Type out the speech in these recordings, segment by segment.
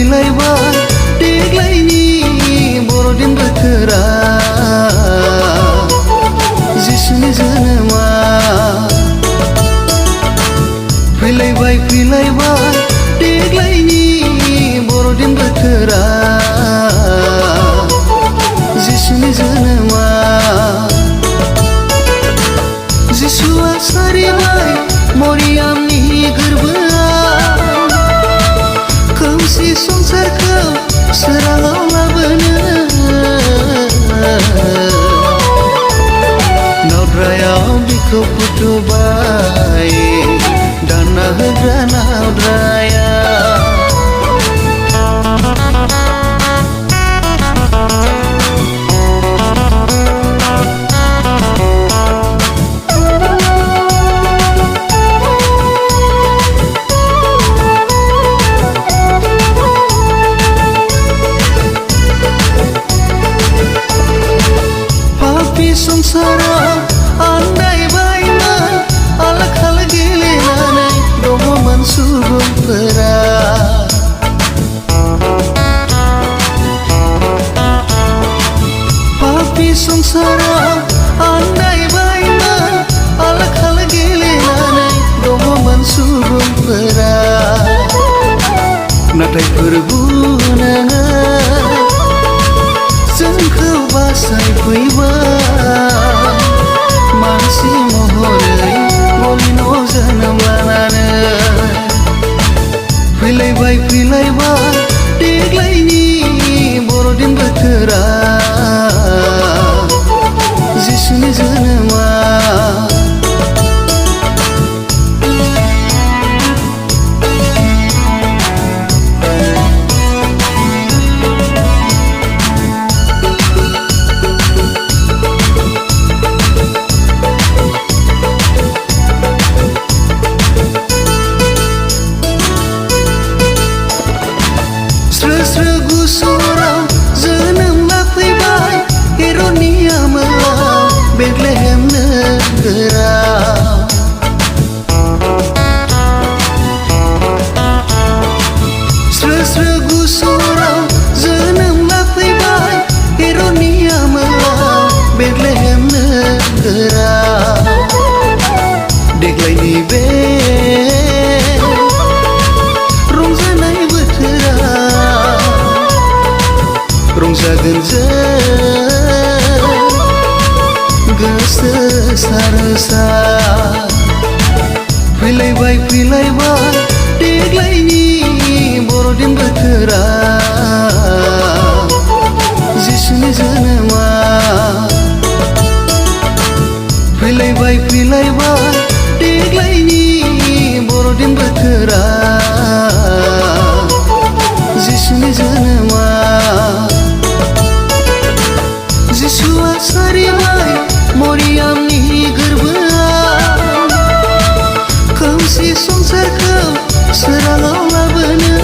फैलायबाय देग्लायनि बर'दिन बोथोरा जिसुनि जोनोमा फैलायबाय देग्लायनि बर'दिन बोथोरा जिसुनि जोनोमा जिसुआ सारिबाय मरियामनि गोरबोआव खोमसि संसारखौ सोराङाव लाबोनो नावद्रायाव बिखौ फुथुबाय दाना होग्रा नावद्राया संसाराव आन्दायबायमोन आलाखाल गेलेनानै दङमोन सुबुंफोरा पापी संसाराव आन्दायबायमोन आलाखाल गेलेनानै दङमोन सुबुंफोरा नाथाय प्रभु नोङो जोंखौ बासायफैबाय मानसि महरै गलिनाव जोनोम लानानै फैलायबाय देग्लायनि बर'दिन बोथोरा जिसुनि जोनोमा गुसुराव जोनोम लाफैबाय हेर'नियामाव बेथलेहेम नोगोराव स्रो गुसुराव जोनोम लाफैबाय हेर'नियामाव बेथलेहेम नोगोराव देग्लायनि बे रंजानाय बोथोरा रंजागोन जों गोसो सारसा फैलायबाय देग्लायनि बर'दिन बोथोरा जिसुनि जोनोमा फैलायबाय देग्लायनि बर'दिन बोथोरा जिसुनि जोनोमा जिसुआ सारिबाय मरियामनि गोरबोआव खोमसि संसारखौ सोराङाव लाबोनो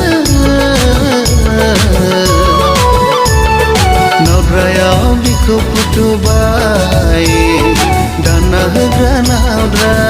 नावद्रायाव बिखौ फुथुबाय दाना होग्रा नावद्रा